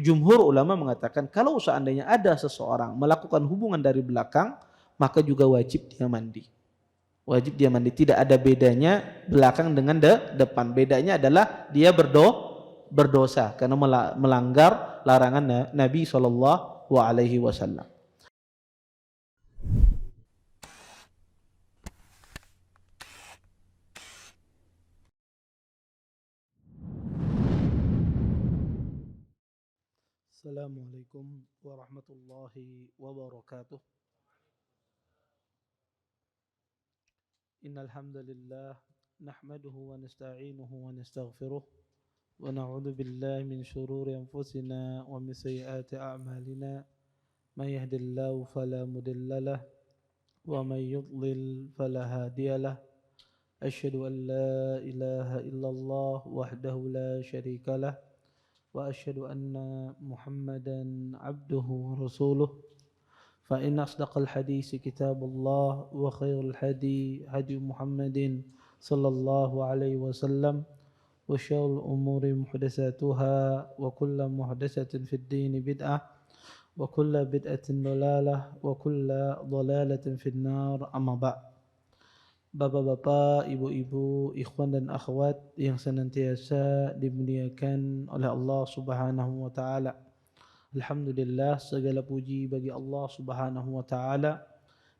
jumhur ulama mengatakan kalau seandainya ada seseorang melakukan hubungan dari belakang, maka juga wajib dia mandi. Wajib dia mandi. Tidak ada bedanya belakang dengan depan. Bedanya adalah dia berdosa karena melanggar larangan Nabi SAW. Assalamualaikum warahmatullahi wabarakatuh. Innal hamdalillah nahmaduhu wa nasta'inuhu wa nastaghfiruh wa na'udzu billahi min shururi anfusina wa min sayyiati a'malina. May yahdihillahu fala mudilla lahu wa may yudlil fala hadiya lahu. Asyhadu an la ilaha illallah wahdahu la syarika lahu wa asyhadu anna Muhammadan abduhu wa rasuluh. فإن أصدق الحديث كتاب الله وخير الهدي هدي محمد صلى الله عليه وسلم وشر الأمور محدثاتها وكل محدثة في الدين بدعة وكل بدعة ضلالة وكل ضلالة في النار. أما بعد. Bapak-bapak, ibu-ibu, ikhwan dan akhwat yang senantiasa dimuliakan oleh Allah Subhanahu wa taala. Alhamdulillah, segala puji bagi Allah Subhanahu wa taala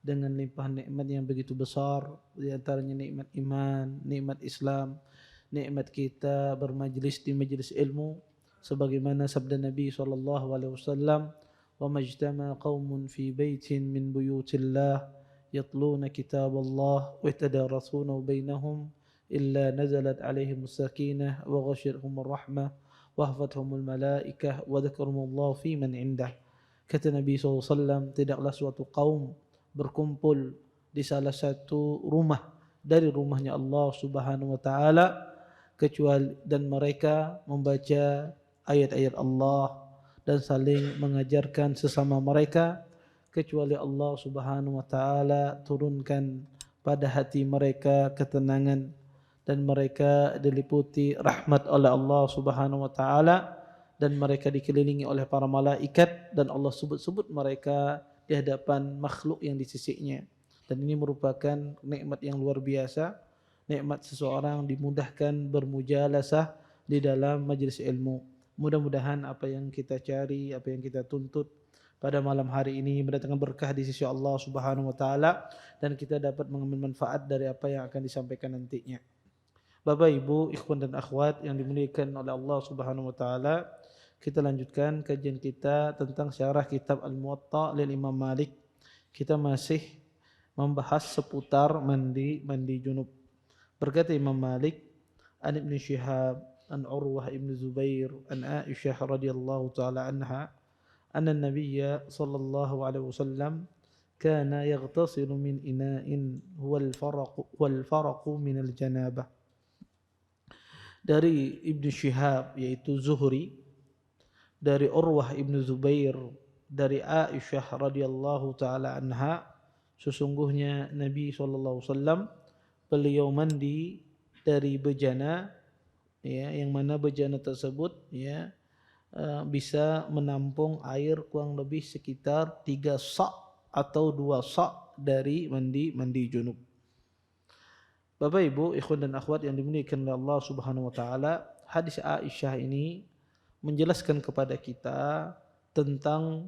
dengan limpahan nikmat yang begitu besar, di antaranya nikmat iman, nikmat Islam, nikmat kita bermajlis di majlis ilmu sebagaimana sabda Nabi sallallahu alaihi wasallam, "Wa majtama qaumun fi baitin min buyutillah yatluna kitaballah wa yatadarasuna bainahum illa nazalat alaihimus sakinah wa ghashiyatuhumur rahmah wahfathumul malaikah wa dzakarumullah fi man indah." Kata Nabi SAW, tidaklah suatu kaum berkumpul di salah satu rumah dari rumahnya Allah Subhanahu wa taala kecuali dan mereka membaca ayat-ayat Allah dan saling mengajarkan sesama mereka, kecuali Allah Subhanahu wa taala turunkan pada hati mereka ketenangan dan mereka diliputi rahmat oleh Allah Subhanahu wa taala dan mereka dikelilingi oleh para malaikat dan Allah sebut-sebut mereka di hadapan makhluk yang di sisinya. Dan ini merupakan nikmat yang luar biasa, nikmat seseorang dimudahkan bermujalasah di dalam majelis ilmu. Mudah-mudahan apa yang kita cari, apa yang kita tuntut pada malam hari ini mendatangkan berkah di sisi Allah Subhanahu wa taala dan kita dapat mengambil manfaat dari apa yang akan disampaikan nantinya. Bapak, Ibu, ikhwan dan akhwat yang dimuliakan oleh Allah Subhanahu wa taala, kita lanjutkan kajian kita tentang syarah kitab Al-Muwatta lil Imam Malik. Kita masih membahas seputar mandi junub. Berkata Imam Malik, an Ibnu Syihab, an Urwah Ibnu Zubair, an Aisyah radhiyallahu taala anha, anna an-nabiyya sallallahu alaihi wasallam kana yaghtasilu min ina'in wal faraqu min al-janabah. Dari Ibnu Syihab yaitu Zuhri, dari Urwah Ibnu Zubair, dari Aisyah radhiyallahu taala anha, sesungguhnya Nabi sallallahu alaihi wasallam beliau mandi dari bejana, ya, yang mana bejana tersebut ya bisa menampung air kurang lebih sekitar 3 sa' atau 2 sa' dari mandi junub. Bapak, Ibu, ikhwan dan akhwat yang dimuliakan oleh Allah Subhanahu wa taala, hadis Aisyah ini menjelaskan kepada kita tentang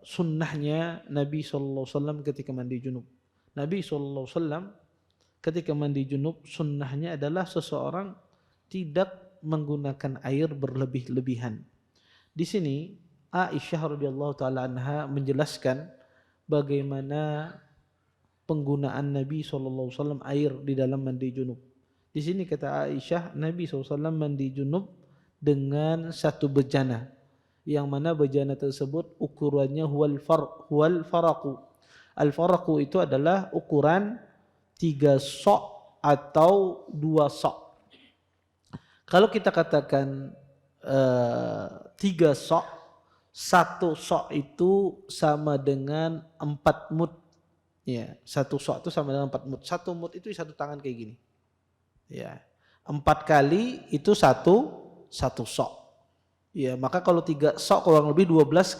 sunnahnya Nabi sallallahu alaihi wasallam ketika mandi junub. Nabi sallallahu alaihi wasallam ketika mandi junub sunnahnya adalah seseorang tidak menggunakan air berlebih-lebihan. Di sini Aisyah radhiyallahu taala anha menjelaskan bagaimana penggunaan Nabi SAW air di dalam mandi junub. Di sini kata Aisyah, Nabi SAW mandi junub dengan satu bejana, yang mana bejana tersebut ukurannya huwal faraku. Al-faraku itu adalah ukuran 3 sok atau 2 sok. Kalau kita katakan 3 sok, 1 sok itu sama dengan 4 mud. Ya, 1 sok itu sama dengan 4 mud. 1 mud itu 1 tangan kayak gini. Ya, 4 kali itu 1 sok. Ya, maka kalau 3 sok kurang lebih 12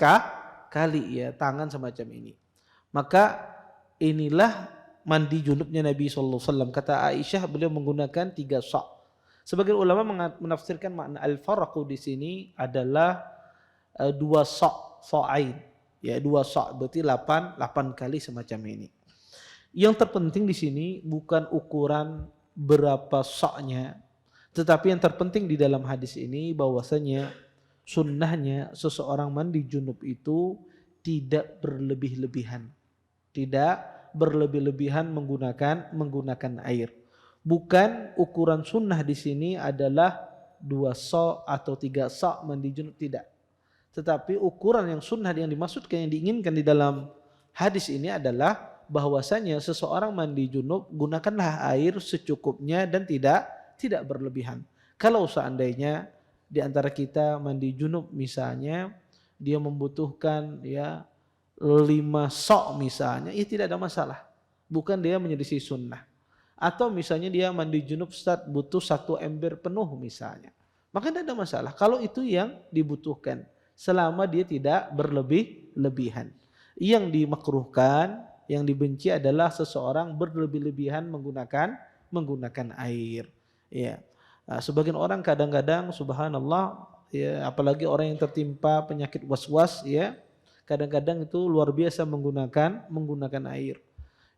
kali ya tangan semacam ini. Maka inilah mandi junubnya Nabi sallallahu alaihi wasallam. Kata Aisyah beliau menggunakan 3 sok. Sebagian ulama menafsirkan makna al-farqu di sini adalah 2 sok, so'ain. Ya, 2 sok berarti 8 kali semacam ini. Yang terpenting di sini bukan ukuran berapa soknya, tetapi yang terpenting di dalam hadis ini bahwasanya sunnahnya seseorang mandi junub itu tidak berlebih-lebihan. Tidak berlebih-lebihan menggunakan air. Bukan ukuran sunnah di sini adalah 2 sok atau 3 sok mandi junub, tidak. Tetapi ukuran yang sunnah yang dimaksudkan, yang diinginkan di dalam hadis ini adalah bahwasanya seseorang mandi junub gunakanlah air secukupnya dan tidak berlebihan. Kalau seandainya di antara kita mandi junub misalnya dia membutuhkan ya 5 sok misalnya, ya tidak ada masalah. Bukan dia menyelisih sunnah. Atau misalnya dia mandi junub butuh 1 ember penuh misalnya. Maka tidak ada masalah. Kalau itu yang dibutuhkan. Selama dia tidak berlebih-lebihan. Yang dimakruhkan, yang dibenci adalah seseorang berlebih-lebihan menggunakan air. Ya. Nah, sebagian orang kadang-kadang subhanallah ya, apalagi orang yang tertimpa penyakit was-was ya, kadang-kadang itu luar biasa menggunakan air.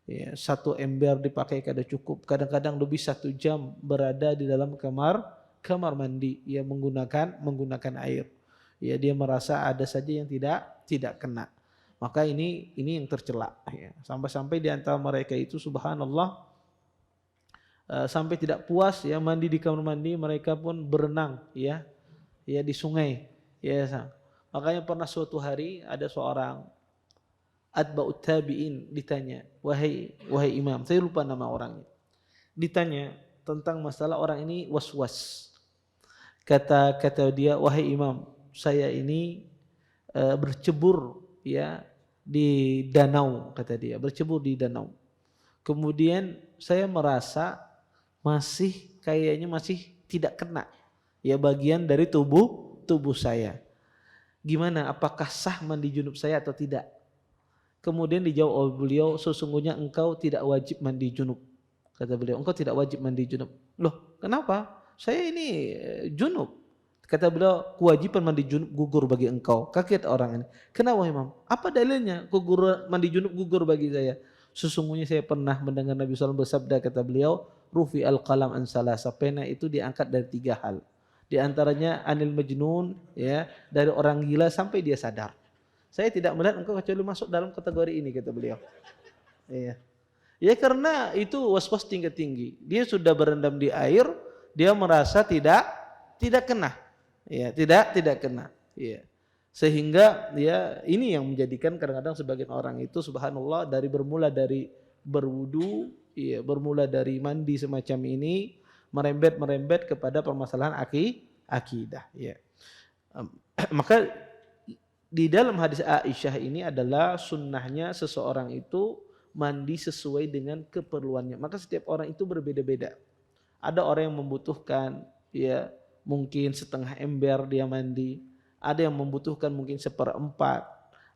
Ya, 1 ember dipakai kada cukup, kadang-kadang lebih 1 jam berada di dalam kamar mandi ya menggunakan air. Ya, dia merasa ada saja yang tidak kena. Maka ini yang tercela ya. Sampai-sampai di antara mereka itu subhanallah sampai tidak puas ya mandi di kamar mandi, mereka pun berenang ya di sungai ya. Makanya pernah suatu hari ada seorang atba'ut tabi'in ditanya, wahai imam, saya lupa nama orangnya, ditanya tentang masalah orang ini was-was. Kata dia, wahai imam, saya ini bercebur ya di danau, kata dia, bercebur di danau. Kemudian saya merasa kayaknya masih tidak kena ya bagian dari tubuh saya. Gimana, apakah sah mandi junub saya atau tidak? Kemudian dijawab oleh beliau, sesungguhnya engkau tidak wajib mandi junub. Kata beliau, engkau tidak wajib mandi junub. Loh, kenapa? Saya ini junub. Kata beliau, kewajiban mandi junub gugur bagi engkau. Kaget orang ini. Kenapa imam? Apa dalilnya mandi junub gugur bagi saya? Sesungguhnya saya pernah mendengar Nabi SAW bersabda, kata beliau, rufi al-qalam an salasa, pena itu diangkat dari 3 hal. Di antaranya anil majnun ya, dari orang gila sampai dia sadar. Saya tidak melihat engkau kecuali masuk dalam kategori ini, kata beliau. Iya. Ya karena itu was-was tinggi. Dia sudah berendam di air, dia merasa tidak kena. Ya, tidak kena. Ya. Sehingga ya ini yang menjadikan kadang-kadang sebagian orang itu subhanallah bermula dari berwudu, ya, bermula dari mandi semacam ini merembet kepada permasalahan akidah, ya. Maka di dalam hadis Aisyah ini adalah sunnahnya seseorang itu mandi sesuai dengan keperluannya. Maka setiap orang itu berbeda-beda. Ada orang yang membutuhkan ya mungkin setengah ember dia mandi, ada yang membutuhkan mungkin 1/4,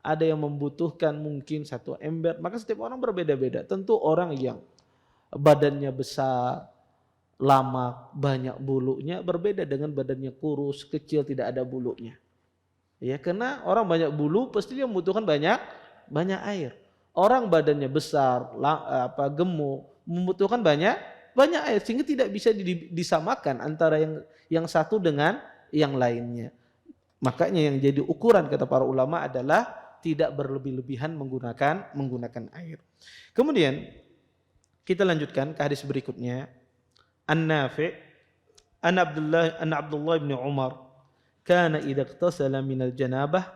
ada yang membutuhkan mungkin 1 ember. Maka setiap orang berbeda-beda. Tentu orang yang badannya besar, lamak, banyak bulunya berbeda dengan badannya kurus, kecil, tidak ada bulunya. Ya, karena orang banyak bulu pasti dia membutuhkan banyak air. Orang badannya besar, gemuk, membutuhkan banyak air sehingga tidak bisa disamakan antara yang satu dengan yang lainnya. Makanya yang jadi ukuran kata para ulama adalah tidak berlebih-lebihan menggunakan air. Kemudian kita lanjutkan ke hadis berikutnya. An-Nafi' an Abdullah bin Umar kana idza ightasala min al-janabah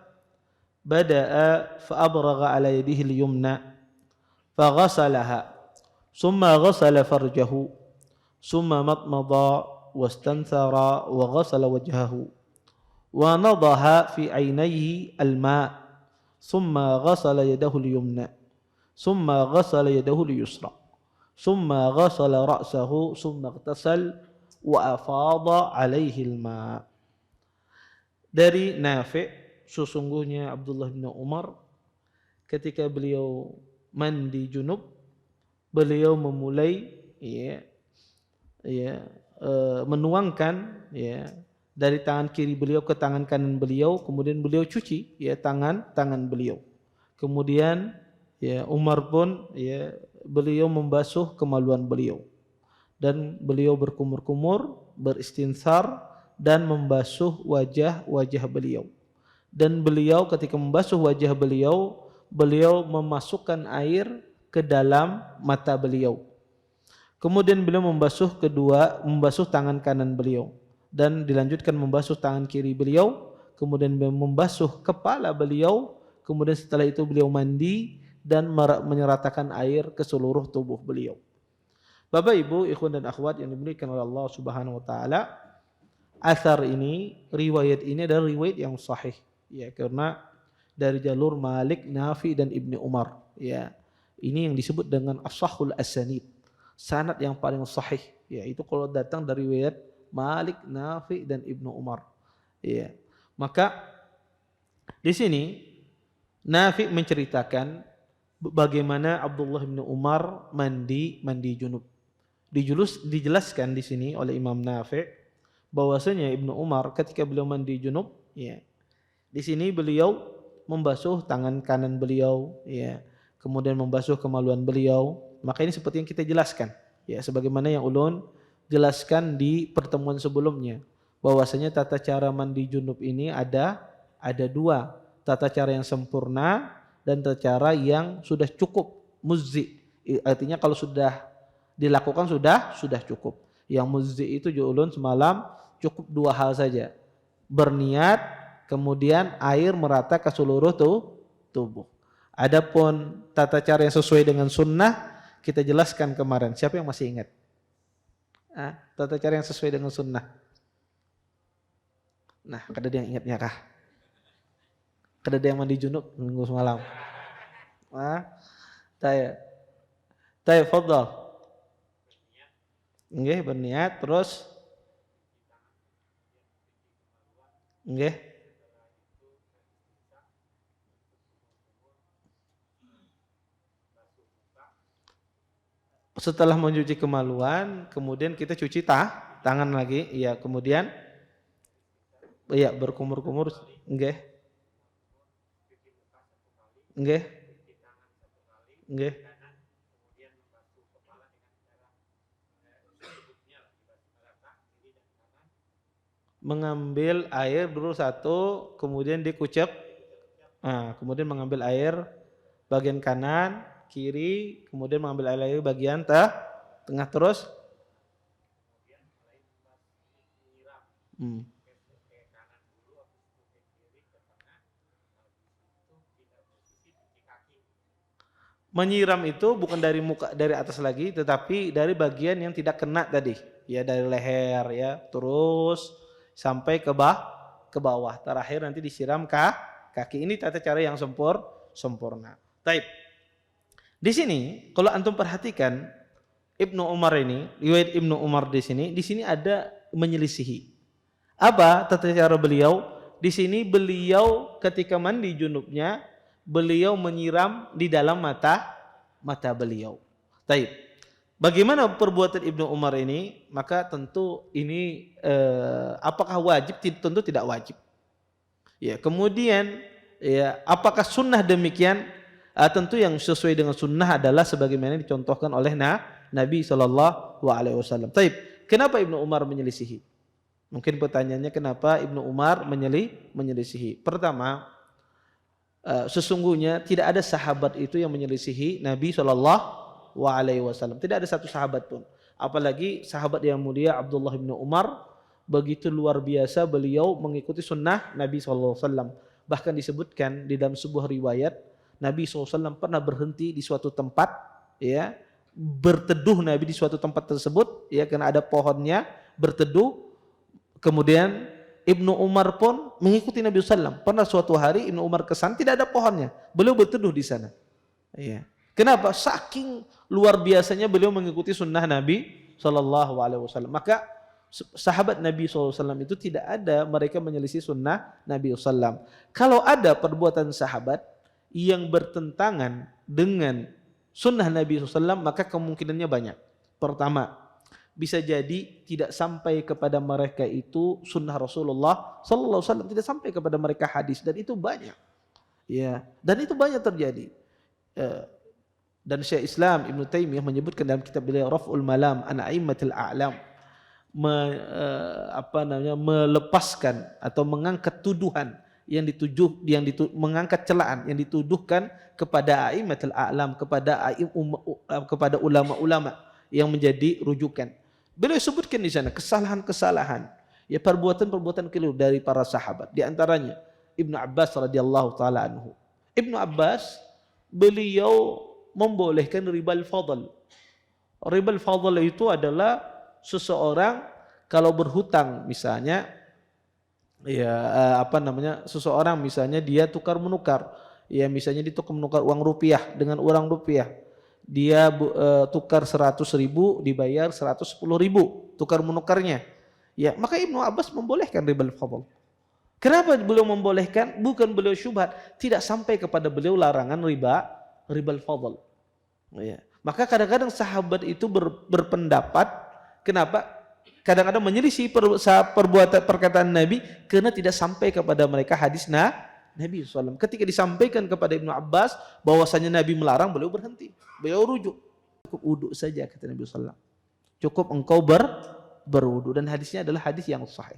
bada'a fa abragha ala yadihi al-yumna fa ghasalaha thumma ghasala farjahu thumma matmada wastanthara wa ghasala wajhahu wa nadaha fi 'ainayhi al-ma' thumma ghasala yadahu al-yumna thumma ghasala yadahu al-yusra thumma ghasala ra'sahu thumma ightasal wa afada 'alaihi al-ma'. dari Nafi', sesungguhnya Abdullah bin Umar ketika beliau mandi junub, beliau memulai ya menuangkan dari tangan kiri beliau ke tangan kanan beliau, kemudian beliau cuci tangan beliau. Kemudian Umar pun beliau membasuh kemaluan beliau dan beliau berkumur-kumur, beristinsar dan membasuh wajah beliau. Dan beliau ketika membasuh wajah beliau, beliau memasukkan air ke dalam mata beliau. Kemudian beliau membasuh tangan kanan beliau dan dilanjutkan membasuh tangan kiri beliau, kemudian membasuh kepala beliau, kemudian setelah itu beliau mandi dan menyeratakan air ke seluruh tubuh beliau. Bapak Ibu, ikhwan dan akhwat yang dimuliakan oleh Allah Subhanahu wa taala, asar ini, riwayat ini adalah riwayat yang sahih karena dari jalur Malik, Nafi dan Ibnu Umar. Ini yang disebut dengan ashahul asanid, sanad yang paling sahih. Itu kalau datang dari riwayat Malik, Nafi dan Ibnu Umar. Maka di sini Nafi menceritakan bagaimana Abdullah bin Umar mandi junub. Dijelaskan di sini oleh Imam Nafi bahwasanya Ibnu Umar ketika beliau mandi junub, di sini beliau membasuh tangan kanan beliau, kemudian membasuh kemaluan beliau. Maka ini seperti yang kita jelaskan, sebagaimana yang ulun jelaskan di pertemuan sebelumnya, bahwasanya tata cara mandi junub ini ada dua, tata cara yang sempurna dan tata cara yang sudah cukup, muzzi. Artinya kalau sudah dilakukan sudah cukup. Yang muzzi itu ulun semalam cukup dua hal saja, berniat kemudian air merata ke seluruh tubuh. Adapun tata cara yang sesuai dengan sunnah kita jelaskan kemarin. Siapa yang masih ingat? Tata cara yang sesuai dengan sunnah. Nah, kada ada yang ingatnya kah? Kada ada yang mandi junub minggu semalam? Taya, fadhal. Nggih, berniat terus nggih. Setelah mencuci kemaluan, kemudian kita cuci tangan lagi, kemudian berkumur-kumur, nggih. Mengambil air dulu satu, kemudian dikucek. Kemudian mengambil air bagian kanan, kiri, kemudian mengambil air bagian tengah terus menyiram itu bukan dari muka, dari atas lagi, tetapi dari bagian yang tidak kena tadi, dari leher, terus sampai ke bawah. Terakhir nanti disiram kaki. Ini tata cara yang sempurna. Taib. Di sini kalau antum perhatikan Ibnu Umar ini, riwayat Ibnu Umar di sini ada menyelisihi. Apa tata cara beliau? Di sini beliau ketika mandi junubnya, beliau menyiram di dalam mata beliau. Taib. Bagaimana perbuatan Ibnu Umar ini? Maka tentu ini apakah wajib? Tentu tidak wajib. Kemudian apakah sunnah demikian? Tentu yang sesuai dengan sunnah adalah sebagaimana dicontohkan oleh Nabi SAW. Taib. Kenapa Ibnu Umar menyelisihi? Mungkin pertanyaannya kenapa Ibnu Umar menyelisihi? Pertama, sesungguhnya tidak ada sahabat itu yang menyelisihi Nabi SAW. Tidak ada satu sahabat pun. Apalagi sahabat yang mulia Abdullah bin Umar, begitu luar biasa beliau mengikuti sunnah Nabi SAW. Bahkan disebutkan di dalam sebuah riwayat, Nabi SAW pernah berhenti di suatu tempat, berteduh Nabi di suatu tempat tersebut, karena ada pohonnya, berteduh. Kemudian Ibnu Umar pun mengikuti Nabi SAW. Pernah suatu hari Ibnu Umar kesan tidak ada pohonnya, beliau berteduh di sana. Kenapa? Saking luar biasanya beliau mengikuti sunnah Nabi SAW. Maka sahabat Nabi SAW itu tidak ada mereka menyelisih sunnah Nabi SAW. Kalau ada perbuatan sahabat yang bertentangan dengan sunnah Nabi SAW, maka kemungkinannya banyak. Pertama, bisa jadi tidak sampai kepada mereka itu sunnah Rasulullah SAW, tidak sampai kepada mereka hadis, dan itu banyak. Ya, dan itu banyak terjadi. Dan Syekh Islam Ibn Taimiyah menyebutkan dalam kitab beliau Raf'ul Malam an A'immatil A'lam, melepaskan atau mengangkat tuduhan mengangkat celaan yang dituduhkan kepada a'immatul a'lam, kepada ulama-ulama yang menjadi rujukan. Beliau sebutkan di sana kesalahan-kesalahan, ya, perbuatan-perbuatan keliru dari para sahabat. Di antaranya Ibnu Abbas radhiyallahu taala anhu. Ibnu Abbas, beliau membolehkan ribal fadl. Ribal fadl itu adalah seseorang kalau berhutang misalnya, seseorang misalnya dia tukar menukar, ya, misalnya dia tukar menukar uang rupiah dengan uang rupiah, dia tukar 100.000 dibayar 110.000 tukar menukarnya, ya, maka Ibnu Abbas membolehkan ribal fadl. Kenapa beliau membolehkan? Bukan beliau syubhat, tidak sampai kepada beliau larangan ribal fadl, ya. Maka kadang-kadang sahabat itu berpendapat, kenapa kadang-kadang menyelisih perkataan Nabi karena tidak sampai kepada mereka hadis Nabi SAW. Ketika disampaikan kepada Ibnu Abbas bahwasanya Nabi melarang, beliau berhenti, beliau rujuk. Cukup wudhu saja, kata Nabi SAW. Cukup engkau berwudhu, dan hadisnya adalah hadis yang sahih.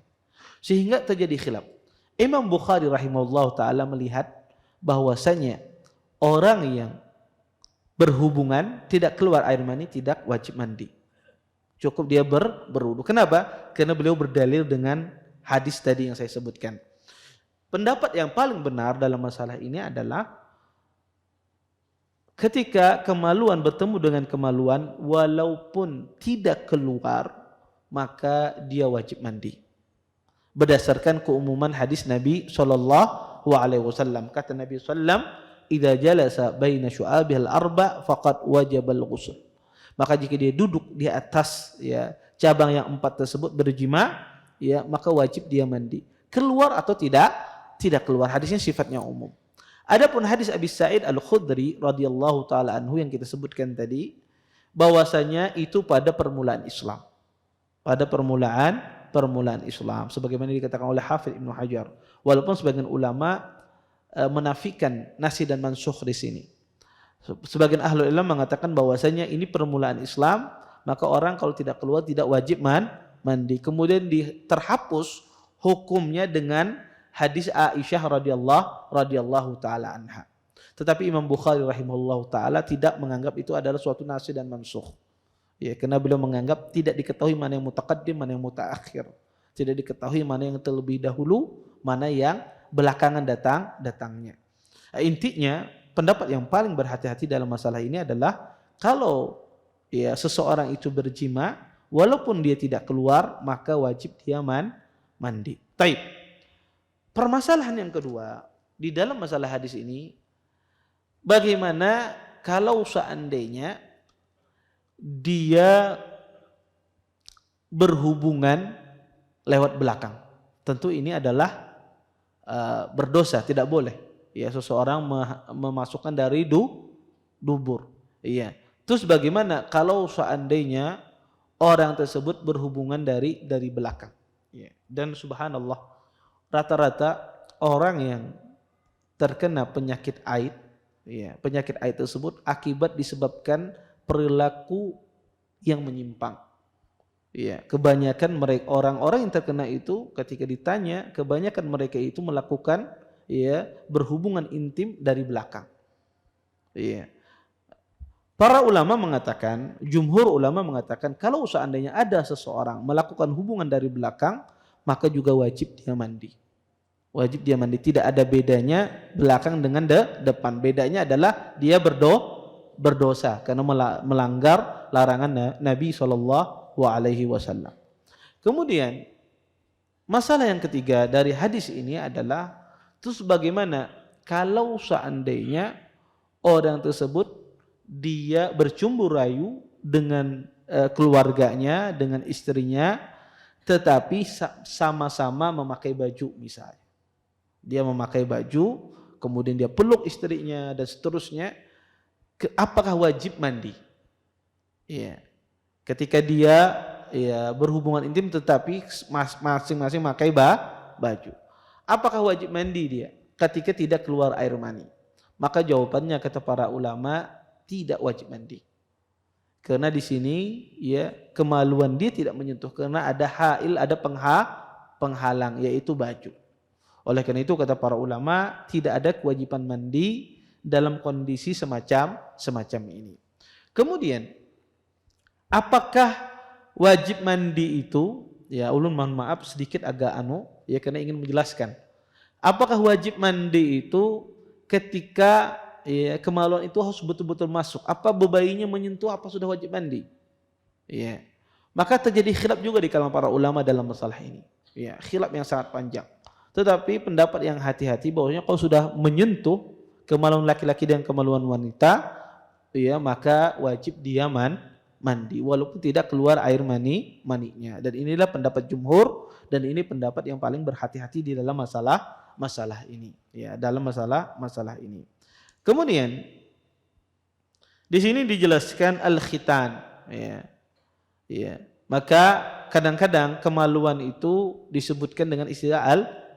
Sehingga terjadi khilaf. Imam Bukhari rahimahullah ta'ala melihat bahwasanya orang yang berhubungan tidak keluar air mani tidak wajib mandi. Cukup dia berwudu. Kenapa? Karena beliau berdalil dengan hadis tadi yang saya sebutkan. Pendapat yang paling benar dalam masalah ini adalah ketika kemaluan bertemu dengan kemaluan, walaupun tidak keluar, maka dia wajib mandi. Berdasarkan keumuman hadis Nabi SAW. Kata Nabi SAW, "Idza jalasa baina syu'abihal arba' faqad wajabal ghusl." Maka jika dia duduk di atas, ya, cabang yang 4 tersebut berjima, ya, maka wajib dia mandi. Keluar atau tidak keluar, hadisnya sifatnya umum. Adapun hadis Abi Sa'id Al-Khudri radhiyallahu taala anhu yang kita sebutkan tadi, bahwasanya itu pada permulaan Islam. Pada permulaan Islam, sebagaimana dikatakan oleh Hafidz Ibnu Hajar. Walaupun sebagian ulama menafikan nasikh dan mansukh di sini. Sebagian ahli ilmu mengatakan bahwasanya ini permulaan Islam, maka orang kalau tidak keluar tidak wajib mandi. Kemudian terhapus hukumnya dengan hadis Aisyah radhiyallahu taala anha. Tetapi Imam Bukhari rahimahullahu taala tidak menganggap itu adalah suatu nasikh dan mansukh. Ya, karena beliau menganggap tidak diketahui mana yang mutaqaddim, mana yang mutaakhir. Tidak diketahui mana yang terlebih dahulu, mana yang belakangan datangnya. Intinya, pendapat yang paling berhati-hati dalam masalah ini adalah kalau, ya, seseorang itu berjima, walaupun dia tidak keluar, maka wajib dia mandi. Taib. Permasalahan yang kedua di dalam masalah hadis ini, bagaimana kalau seandainya dia berhubungan lewat belakang? Tentu ini adalah berdosa, tidak boleh. Ya, seseorang memasukkan dari dubur. Iya. Terus bagaimana kalau seandainya orang tersebut berhubungan dari belakang? Ya. Dan subhanallah, rata-rata orang yang terkena penyakit haid, ya, penyakit haid tersebut akibat disebabkan perilaku yang menyimpang. Ya, kebanyakan mereka, orang-orang yang terkena itu, ketika ditanya, kebanyakan mereka itu melakukan, ya, berhubungan intim dari belakang. Ya. Para ulama mengatakan, jumhur ulama mengatakan, kalau seandainya ada seseorang melakukan hubungan dari belakang, maka juga wajib dia mandi. Wajib dia mandi. Tidak ada bedanya belakang dengan depan. Bedanya adalah dia berdosa karena melanggar larangan Nabi SAW. Kemudian masalah yang ketiga dari hadis ini adalah, terus bagaimana kalau seandainya orang tersebut dia bercumbu rayu dengan keluarganya, dengan istrinya, tetapi sama-sama memakai baju misalnya. Dia memakai baju, kemudian dia peluk istrinya dan seterusnya, apakah wajib mandi? Iya. Ketika dia ya berhubungan intim tetapi masing-masing memakai baju. Apakah wajib mandi dia ketika tidak keluar air mani? Maka jawabannya kata para ulama tidak wajib mandi. Karena di sini ya kemaluan dia tidak menyentuh karena ada hail, ada penghalang yaitu baju. Oleh karena itu kata para ulama tidak ada kewajiban mandi dalam kondisi semacam ini. Kemudian apakah wajib mandi itu? Ya ulun mohon maaf sedikit agak ya karena ingin menjelaskan. Apakah wajib mandi itu ketika ya, kemaluan itu harus betul-betul masuk? Apa bebayinya menyentuh apa sudah wajib mandi? Ya. Maka terjadi khilaf juga di kalangan para ulama dalam masalah ini. Ya, khilaf yang sangat panjang. Tetapi pendapat yang hati-hati bahwasanya kalau sudah menyentuh kemaluan laki-laki dan kemaluan wanita, ya maka wajib dia mandi walaupun tidak keluar air maninya. Dan inilah pendapat jumhur dan ini pendapat yang paling berhati-hati di dalam masalah ini. Ya, dalam masalah ini. Kemudian di sini dijelaskan al-khitan, ya. Ya. Maka kadang-kadang kemaluan itu disebutkan dengan istilah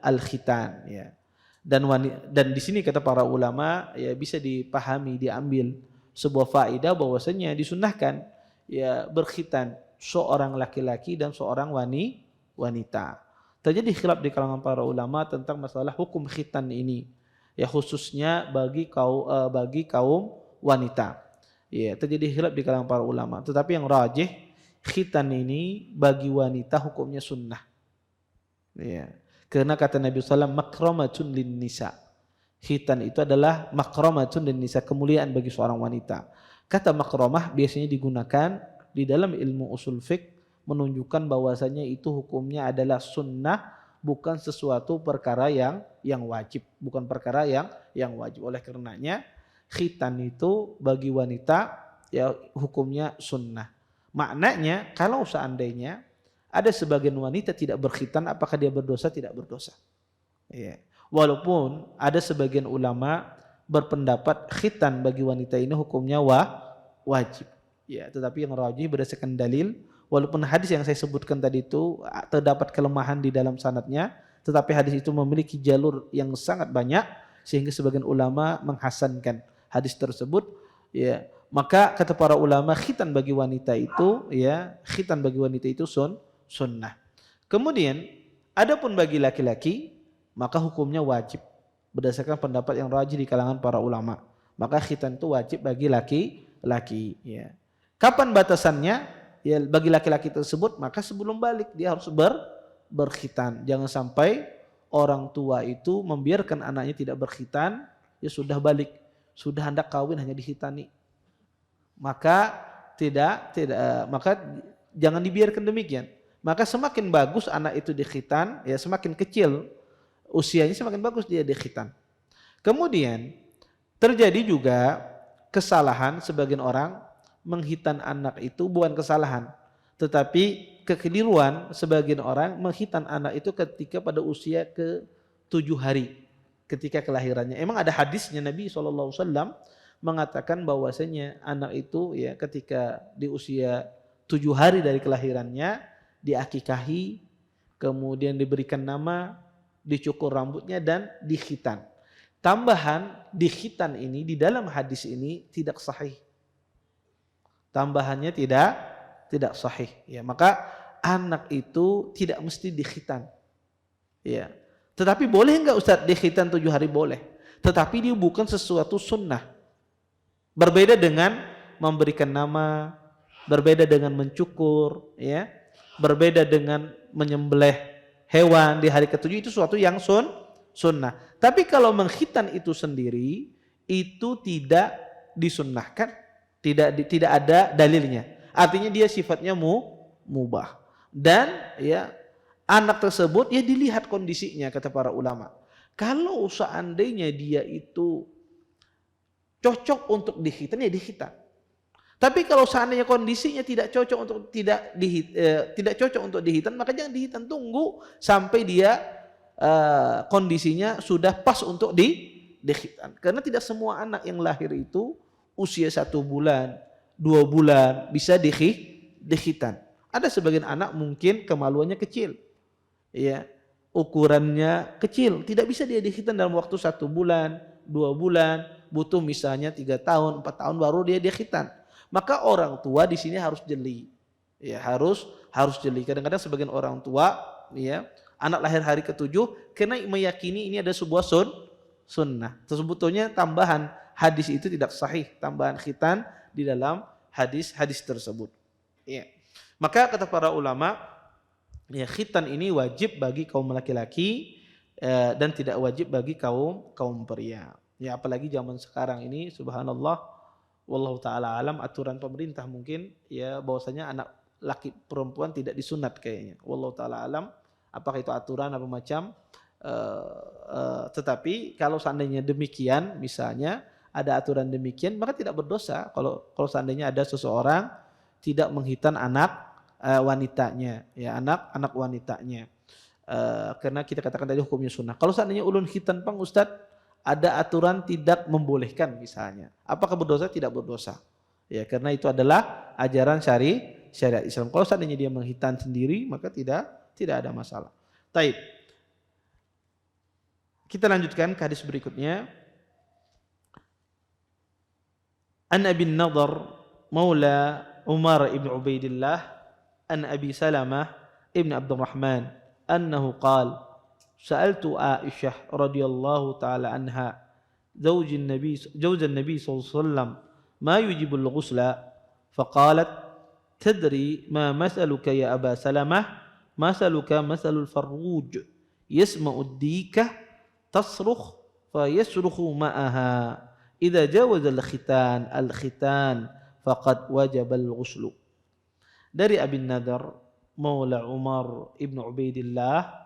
al-khitan, ya. Dan di sini kata para ulama ya bisa dipahami, diambil sebuah faedah bahwasanya disunnahkan ya berkhitan seorang laki-laki dan seorang wanita. Terjadi khilaf di kalangan para ulama tentang masalah hukum khitan ini. Ya khususnya bagi kaum wanita. Ya, terjadi khilaf di kalangan para ulama. Tetapi yang rajih khitan ini bagi wanita hukumnya sunnah. Ya. Karena kata Nabi SAW makramatun lin nisa. Khitan itu adalah makramatun lin nisa, kemuliaan bagi seorang wanita. Kata makramah biasanya digunakan di dalam ilmu usul fiqh menunjukkan bahwasanya itu hukumnya adalah sunnah, bukan sesuatu perkara yang wajib, bukan perkara yang wajib. Oleh karenanya khitan itu bagi wanita ya hukumnya sunnah. Maknanya kalau seandainya ada sebagian wanita tidak berkhitan, apakah dia berdosa? Tidak berdosa. Ya. Walaupun ada sebagian ulama berpendapat khitan bagi wanita ini hukumnya wajib. Ya, tetapi yang rajih berdasarkan dalil, walaupun hadis yang saya sebutkan tadi itu terdapat kelemahan di dalam sanadnya, tetapi hadis itu memiliki jalur yang sangat banyak sehingga sebagian ulama menghasankan hadis tersebut. Ya, maka kata para ulama khitan bagi wanita itu sunnah. Kemudian adapun bagi laki-laki maka hukumnya wajib berdasarkan pendapat yang rajih di kalangan para ulama. Maka khitan itu wajib bagi laki-laki. Ya. Kapan batasannya? Ya bagi laki-laki tersebut maka sebelum balik dia harus berkhitan. Jangan sampai orang tua itu membiarkan anaknya tidak berkhitan, ya sudah balik, sudah hendak kawin hanya dikhitani. Maka maka jangan dibiarkan demikian. Maka semakin bagus anak itu dikhitan, ya semakin kecil usianya semakin bagus dia dikhitan. Kemudian terjadi juga kesalahan sebagian orang menghitan anak itu bukan kesalahan, tetapi kekeliruan sebagian orang menghitan anak itu ketika pada usia ke-7 hari ketika kelahirannya. Emang ada hadisnya Nabi SAW mengatakan bahwasanya anak itu ya ketika di usia 7 hari dari kelahirannya diakikahi, kemudian diberikan nama, dicukur rambutnya dan dikhitan. Tambahan dikhitan ini di dalam hadis ini tidak sahih. Tambahannya tidak sahih. Ya, maka anak itu tidak mesti dikhitan. Ya. Tetapi boleh enggak Ustaz dikhitan 7 hari? Boleh. Tetapi dia bukan sesuatu sunnah. Berbeda dengan memberikan nama, berbeda dengan mencukur, ya. Berbeda dengan menyembelih hewan di hari ke-7 itu sesuatu yang sunnah. Tapi kalau mengkhitan itu sendiri itu tidak disunnahkan, tidak ada dalilnya. Artinya dia sifatnya mubah. Dan ya anak tersebut ya dilihat kondisinya kata para ulama. Kalau seandainya dia itu cocok untuk dikhitan ya dikhitan. Tapi kalau seandainya kondisinya tidak cocok untuk tidak cocok untuk dihitan, maka jangan dihitan, tunggu sampai dia kondisinya sudah pas untuk dihitan. Karena tidak semua anak yang lahir itu usia 1 bulan, 2 bulan bisa dihitan. Ada sebagian anak mungkin kemaluannya kecil, ya, ukurannya kecil, tidak bisa dia dihitan dalam waktu 1 bulan, 2 bulan, butuh misalnya 3 tahun, 4 tahun baru dia dihitan. Maka orang tua di sini harus jeli, ya, harus jeli. Kadang-kadang sebagian orang tua, ya, anak lahir hari ke-7 karena meyakini ini ada sebuah sunnah. Sebetulnya tambahan hadis itu tidak sahih, tambahan khitan di dalam hadis tersebut. Ya. Maka kata para ulama, ya, khitan ini wajib bagi kaum laki-laki dan tidak wajib bagi kaum pria. Ya, apalagi zaman sekarang ini, subhanallah, wallahu taala alam, aturan pemerintah mungkin ya bahwasanya anak laki perempuan tidak disunat kayaknya. Wallahu taala alam, apakah itu aturan apa macam. Tetapi kalau seandainya demikian, misalnya ada aturan demikian, maka tidak berdosa kalau seandainya ada seseorang tidak menghitan anak wanitanya, ya, anak wanitanya. Karena kita katakan tadi hukumnya sunnah. Kalau seandainya ulun khitan pang Ustadz, ada aturan tidak membolehkan misalnya, apakah berdosa? Tidak berdosa, ya, karena itu adalah ajaran syariat Islam. Kalau seandainya dia menghitan sendiri, maka tidak ada masalah. Taib. Kita lanjutkan ke hadis berikutnya. An Abi Nadhr maula Umar ibn Ubaidillah an Abi Salamah ibn Abdurrahman annahu qala سألت عائشة رضي الله تعالى عنها زوج النبي صلى الله عليه وسلم ما يجب الغسل فقالت تدري ما مثلك يا أبا سلمة مثلك مثل الفروج يسمع الديكة تصرخ فيصرخ معها إذا جاوز الختان فقد وجب الغسل. Dari Abi Nadhr maula Umar ibn Ubaidillah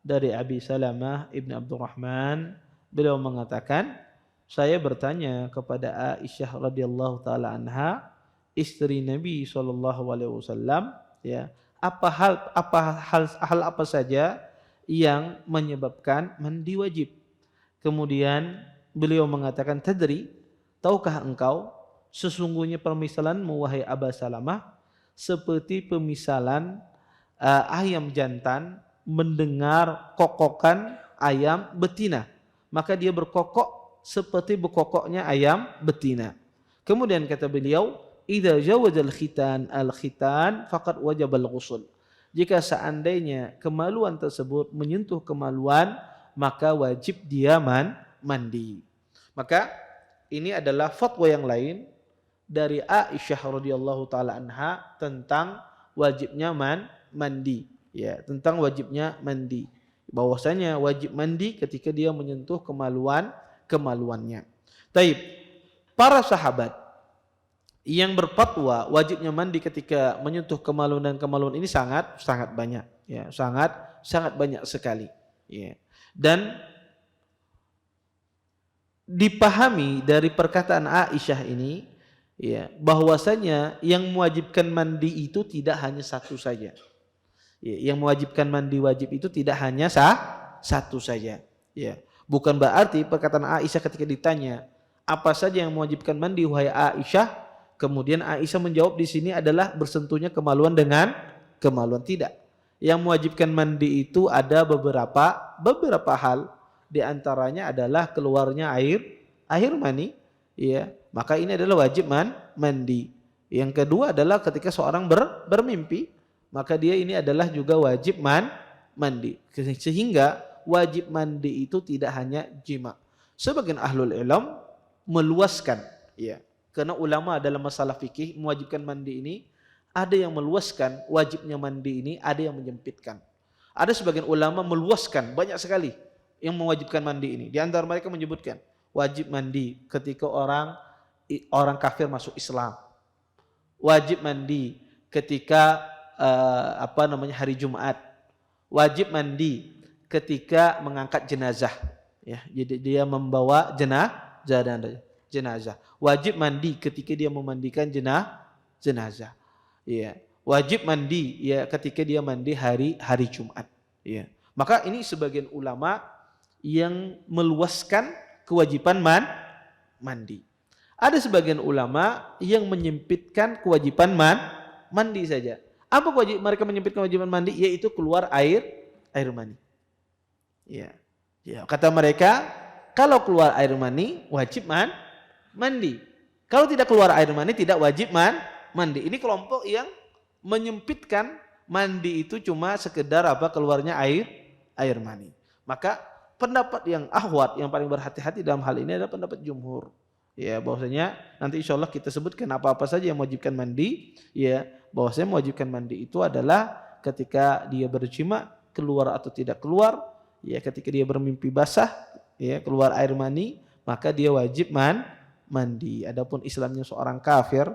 dari Abi Salamah ibn Abdurrahman, beliau mengatakan, saya bertanya kepada Aisyah radhiyallahu taala anha, istri Nabi sallallahu alaihi wasallam, ya, hal apa saja yang menyebabkan mandi wajib. Kemudian beliau mengatakan, tadri, tahukah engkau sesungguhnya permisalanmu wahai Aba Salamah seperti pemisalan ayam jantan mendengar kokokan ayam betina, maka dia berkokok seperti berkokoknya ayam betina. Kemudian kata beliau, idza jawazal khitan faqad wajabal ghusl. Jika seandainya kemaluan tersebut menyentuh kemaluan, maka wajib dia mandi. Maka ini adalah fatwa yang lain dari Aisyah radhiyallahu taala anha tentang wajibnya mandi. Ya, tentang wajibnya mandi. Bahwasanya wajib mandi ketika dia menyentuh kemaluannya. Taib. Para sahabat yang berfatwa wajibnya mandi ketika menyentuh kemaluan dan kemaluan ini sangat banyak, ya, sangat banyak sekali, ya. Dan dipahami dari perkataan Aisyah ini, ya, bahwasanya yang mewajibkan mandi itu tidak hanya satu saja. Yang mewajibkan mandi wajib itu tidak hanya satu saja. Ya, bukan berarti perkataan Aisyah ketika ditanya apa saja yang mewajibkan mandi wahai Aisyah, kemudian Aisyah menjawab di sini adalah bersentuhnya kemaluan dengan kemaluan. Tidak. Yang mewajibkan mandi itu ada beberapa hal. Di antaranya adalah keluarnya air mani. Ya, maka ini adalah wajib mandi. Yang kedua adalah ketika seorang bermimpi, maka dia ini adalah juga wajib mandi. Sehingga wajib mandi itu tidak hanya jima. Sebagian ahlul ilm meluaskan, ya. Karena ulama dalam masalah fikih mewajibkan mandi ini, ada yang meluaskan wajibnya mandi ini, ada yang menyempitkan. Ada sebagian ulama meluaskan banyak sekali yang mewajibkan mandi ini. Di antara mereka menyebutkan wajib mandi ketika orang kafir masuk Islam. Wajib mandi ketika hari Jumat. Wajib mandi ketika mengangkat jenazah, ya. Jadi dia membawa jenazah. Wajib mandi ketika dia memandikan jenazah. Ya, wajib mandi ya ketika dia mandi hari Jumat. Ya. Maka ini sebagian ulama yang meluaskan kewajiban mandi. Ada sebagian ulama yang menyempitkan kewajiban mandi saja. Apa mereka menyempitkan kewajiban mandi? Yaitu keluar air mani. Ya. Ya, kata mereka kalau keluar air mani wajib mandi. Kalau tidak keluar air mani tidak wajib mandi. Ini kelompok yang menyempitkan mandi itu cuma sekedar keluarnya air mani. Maka pendapat yang ahwat, yang paling berhati-hati dalam hal ini adalah pendapat jumhur. Ya, bahwasanya nanti insya Allah kita sebutkan apa-apa saja yang mewajibkan mandi. Ya, bahwasanya mewajibkan mandi itu adalah ketika dia berjima keluar atau tidak keluar. Ya, ketika dia bermimpi basah, ya keluar air mani, maka dia wajib mandi. Adapun Islamnya seorang kafir,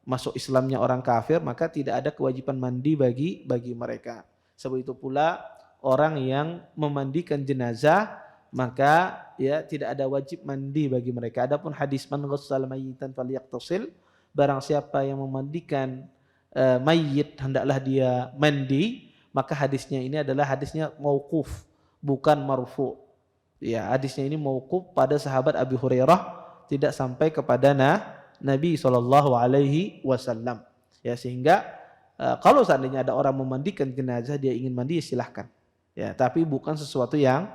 masuk Islamnya orang kafir, maka tidak ada kewajiban mandi bagi mereka. Sebab itu pula orang yang memandikan jenazah maka ya tidak ada wajib mandi bagi mereka. Adapun hadis man ghassala mayyitan falyaghtasil, barang siapa yang memandikan mayit hendaklah dia mandi, maka hadisnya ini adalah hadisnya mauquf bukan marfu. Ya, hadisnya ini mauquf pada sahabat Abu Hurairah, tidak sampai kepada Nabi SAW. Ya, sehingga kalau seandainya ada orang memandikan jenazah dia ingin mandi ya silahkan. Ya, tapi bukan sesuatu yang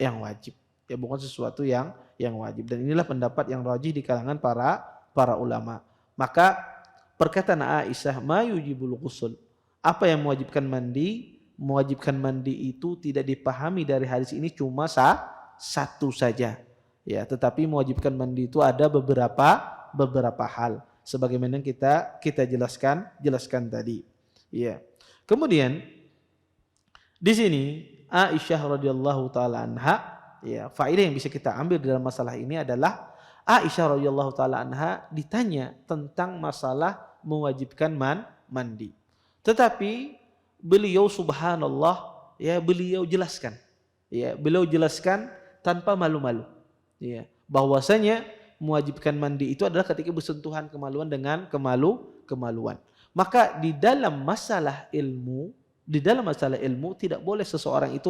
wajib. Ya, bukan sesuatu yang wajib. Dan inilah pendapat yang rajih di kalangan para ulama. Maka perkataan Aisyah ma yujibul ghusl, apa yang mewajibkan mandi? Mewajibkan mandi itu tidak dipahami dari hadis ini cuma satu saja. Ya, tetapi mewajibkan mandi itu ada beberapa hal sebagaimana kita jelaskan tadi. Ya. Kemudian di sini Aisyah radhiyallahu taala anha, ya, faedah yang bisa kita ambil dalam masalah ini adalah Aisyah radhiyallahu taala anha ditanya tentang masalah mewajibkan mandi. Tetapi beliau subhanallah, ya, beliau jelaskan. Ya, beliau jelaskan tanpa malu-malu. Ya, bahwasanya mewajibkan mandi itu adalah ketika bersentuhan kemaluan dengan kemaluan. Maka di dalam masalah ilmu tidak boleh seseorang itu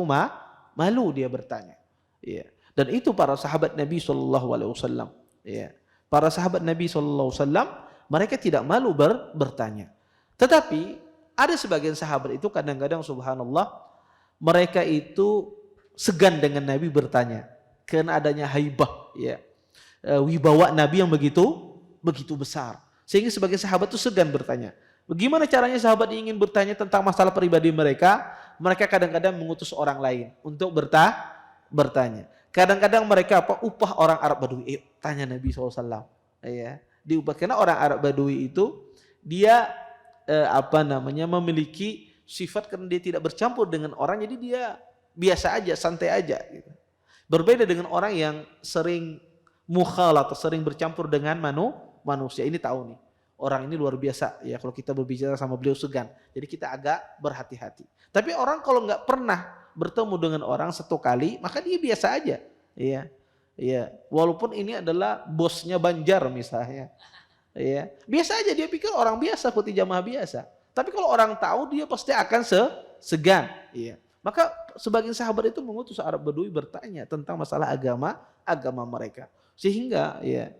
malu dia bertanya. Ya. Dan itu para sahabat Nabi SAW. Ya. Para sahabat Nabi SAW mereka tidak malu bertanya. Tetapi ada sebagian sahabat itu kadang-kadang subhanallah mereka itu segan dengan Nabi bertanya karena adanya haibah, ya, wibawa Nabi yang begitu besar. Sehingga sebagian sahabat itu segan bertanya. Bagaimana caranya sahabat ingin bertanya tentang masalah pribadi mereka? Mereka kadang-kadang mengutus orang lain untuk bertanya. Kadang-kadang mereka upah orang Arab Badui. Tanya Nabi SAW. Ya, diubah karena orang Arab Badui itu dia memiliki sifat karena dia tidak bercampur dengan orang, jadi dia biasa aja, santai aja. Gitu. Berbeda dengan orang yang sering mukhalat atau sering bercampur dengan manusia. Ini tahu nih. Orang ini luar biasa ya, kalau kita berbicara sama beliau segan. Jadi kita agak berhati-hati. Tapi orang kalau nggak pernah bertemu dengan orang satu kali, maka dia biasa aja. Iya. Iya. Walaupun ini adalah bosnya Banjar misalnya. Iya. Biasa aja, dia pikir orang biasa, seperti jamaah biasa. Tapi kalau orang tahu dia pasti akan segan. Iya. Maka sebagian sahabat itu mengutus Arab Badui bertanya tentang masalah agama mereka. Sehingga ya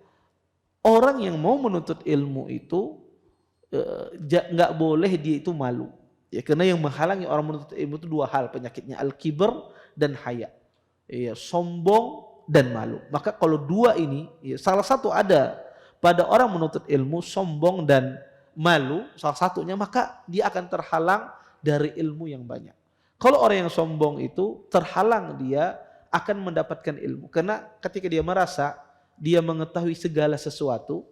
orang yang mau menuntut ilmu itu nggak boleh dia itu malu. Ya, karena yang menghalangi orang menuntut ilmu itu dua hal penyakitnya, al-kibr dan haya. Ya, sombong dan malu. Maka kalau dua ini, ya, salah satu ada pada orang menuntut ilmu, sombong dan malu, salah satunya, maka dia akan terhalang dari ilmu yang banyak. Kalau orang yang sombong itu terhalang, dia akan mendapatkan ilmu. Karena ketika dia merasa dia mengetahui segala sesuatu,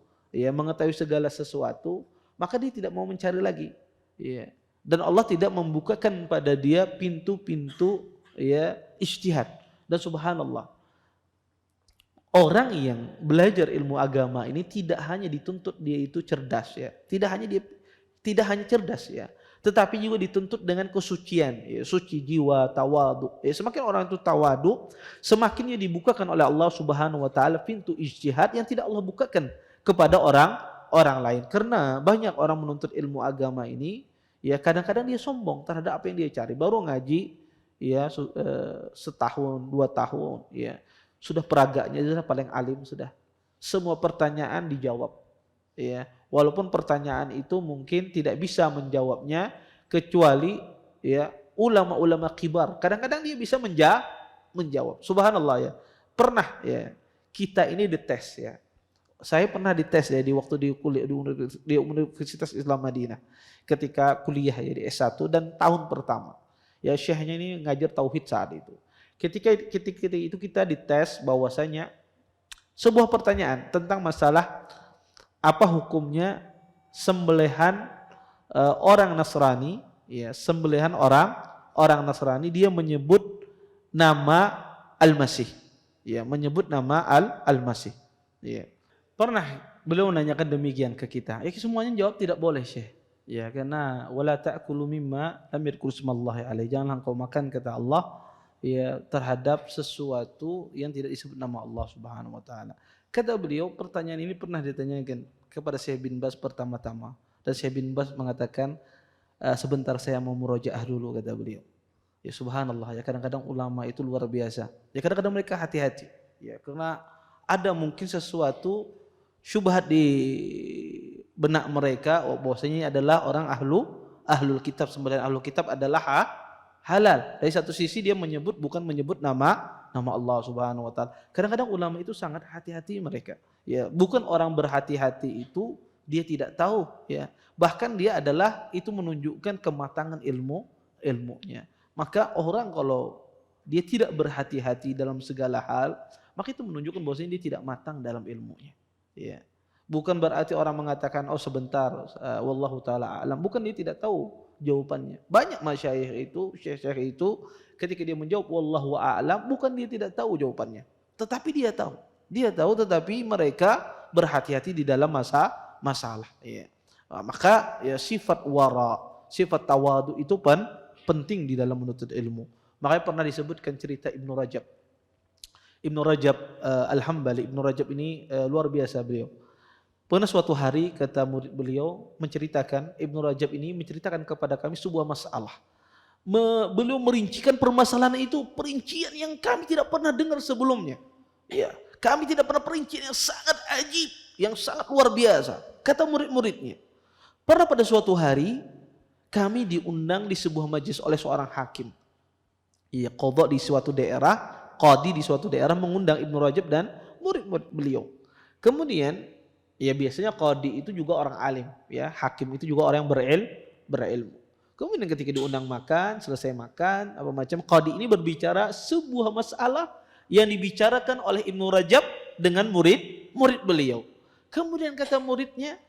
maka dia tidak mau mencari lagi. Ya. Dan Allah tidak membukakan pada dia pintu-pintu ya ijtihad. Dan subhanallah, orang yang belajar ilmu agama ini tidak hanya dituntut dia itu cerdas, ya. Tidak hanya cerdas, ya, tetapi juga dituntut dengan kesucian, ya, suci jiwa, tawadu. Ya, semakin orang itu tawadu, semakin dia dibukakan oleh Allah Subhanahu wa taala pintu ijtihad yang tidak Allah bukakan kepada orang orang lain. Karena banyak orang menuntut ilmu agama ini, ya kadang-kadang dia sombong terhadap apa yang dia cari. Baru ngaji, ya setahun, 2 tahun, ya sudah peragaknya sudah paling alim sudah. Semua pertanyaan dijawab, ya. Walaupun pertanyaan itu mungkin tidak bisa menjawabnya kecuali ya ulama-ulama kibar. Kadang-kadang dia bisa menjawab. Subhanallah ya. Pernah ya kita ini dites ya. Saya pernah dites ya di waktu di kuliah di Universitas Islam Madinah ketika kuliah ya di S1 dan tahun pertama. Ya syekhnya ini ngajar tauhid saat itu. Ketika itu kita dites bahwasanya sebuah pertanyaan tentang masalah apa hukumnya sembelihan orang Nasrani, ya sembelihan orang Nasrani dia menyebut nama Al-Masih, ya menyebut nama Al-Masih. Ya. Pernah beliau menanyakan demikian ke kita. Ya semuanya jawab tidak boleh, Syekh. Ya karena wala ta'kulu mimma lam yadhkur ismallahi alaihi. Janganlah engkau makan kata Allah ya terhadap sesuatu yang tidak disebut nama Allah Subhanahu wa taala. Kata beliau, pertanyaan ini pernah ditanyakan kepada Syekh bin Baz pertama-tama dan Syekh bin Baz mengatakan sebentar saya mau murojaah dulu kata beliau. Ya subhanallah ya kadang-kadang ulama itu luar biasa. Ya kadang-kadang mereka hati-hati. Ya karena ada mungkin sesuatu syubhat di benak mereka bahwasanya adalah orang ahlul kitab, sembelihan ahlul kitab adalah halal. Dari satu sisi dia bukan menyebut nama Allah Subhanahu wa taala. Kadang-kadang ulama itu sangat hati-hati mereka. Ya, bukan orang berhati-hati itu dia tidak tahu ya. Bahkan dia adalah itu menunjukkan kematangan ilmunya. Maka orang kalau dia tidak berhati-hati dalam segala hal, maka itu menunjukkan bahwasanya dia tidak matang dalam ilmunya. Ya. Bukan berarti orang mengatakan oh sebentar wallahu taala alam, bukan dia tidak tahu jawabannya. Banyak masyayikh itu, syekh-syekh itu ketika dia menjawab wallahu a'lam bukan dia tidak tahu jawabannya, tetapi dia tahu. Dia tahu tetapi mereka berhati-hati di dalam masalah. Ya. Maka ya sifat wara, sifat tawadu itu penting di dalam menuntut ilmu. Makanya pernah disebutkan cerita Ibnu Rajab. Ibnu Rajab Al-Hambali, Ibnu Rajab ini luar biasa beliau. Pernah suatu hari kata murid beliau menceritakan, Ibnu Rajab ini menceritakan kepada kami sebuah masalah. Beliau merincikan permasalahan itu perincian yang kami tidak pernah dengar sebelumnya. Ya, kami tidak pernah perincian yang sangat ajib, yang sangat luar biasa. Kata murid-muridnya, pernah pada suatu hari kami diundang di sebuah majlis oleh seorang hakim. Ya, qadha di suatu daerah, qadi di suatu daerah mengundang Ibnu Rajab dan murid-murid beliau. Kemudian ya biasanya qadi itu juga orang alim, ya hakim itu juga orang yang berilmu. Kemudian ketika diundang makan, selesai makan, apa macam qadi ini berbicara sebuah masalah yang dibicarakan oleh Ibnu Rajab dengan murid beliau. Kemudian kata muridnya,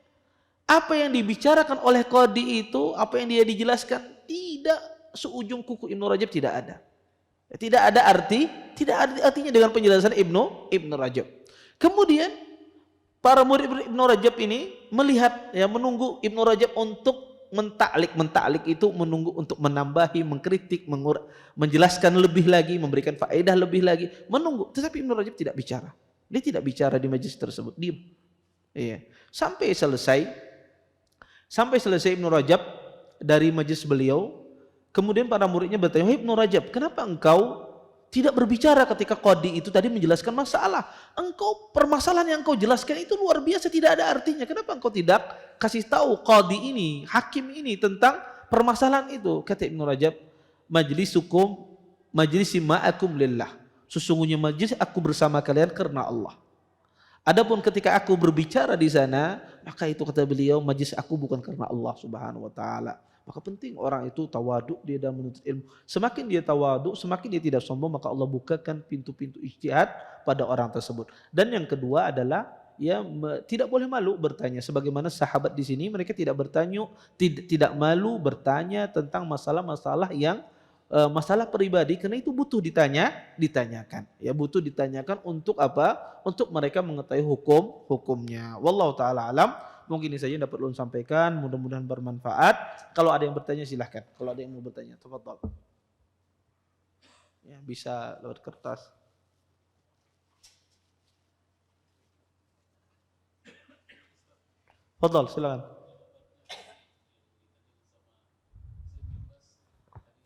apa yang dibicarakan oleh qadi itu, apa yang dia dijelaskan tidak seujung kuku Ibnu Rajab tidak ada. Tidak ada artinya dengan penjelasan Ibnu Rajab. Kemudian para murid Ibnu Rajab ini melihat ya menunggu Ibnu Rajab untuk mentaklik itu menunggu untuk menambahi, mengkritik, menjelaskan lebih lagi, memberikan faedah lebih lagi, menunggu. Tetapi Ibnu Rajab tidak bicara. Dia tidak bicara di majelis tersebut, diam. Iya. Sampai selesai Ibnu Rajab dari majelis beliau, kemudian para muridnya bertanya, Ibnu Rajab, kenapa engkau tidak berbicara ketika qadi itu tadi menjelaskan masalah? Engkau permasalahan yang engkau jelaskan itu luar biasa, tidak ada artinya. Kenapa engkau tidak kasih tahu qadi ini, hakim ini tentang permasalahan itu? Kata Ibnu Rajab, majlisi ma'akum lillah. Sesungguhnya majlis aku bersama kalian karena Allah. Adapun ketika aku berbicara di sana, maka itu kata beliau majlis aku bukan karena Allah Subhanahu wa taala. Maka penting orang itu tawaduk dia dalam menuntut ilmu. Semakin dia tawaduk, semakin dia tidak sombong, maka Allah bukakan pintu-pintu ijtihad pada orang tersebut. Dan yang kedua adalah ya tidak boleh malu bertanya. Sebagaimana sahabat di sini mereka tidak tidak malu bertanya tentang masalah-masalah yang masalah pribadi, karena itu butuh ditanyakan. Ya butuh ditanyakan untuk apa? Untuk mereka mengetahui hukumnya. Wallahu taala alam. Mungkin ini saja yang dapat ulun sampaikan, mudah-mudahan bermanfaat. Kalau ada yang bertanya silahkan. Kalau ada yang mau bertanya, tafadhol. Ya, bisa lewat kertas. Fadhal, silakan.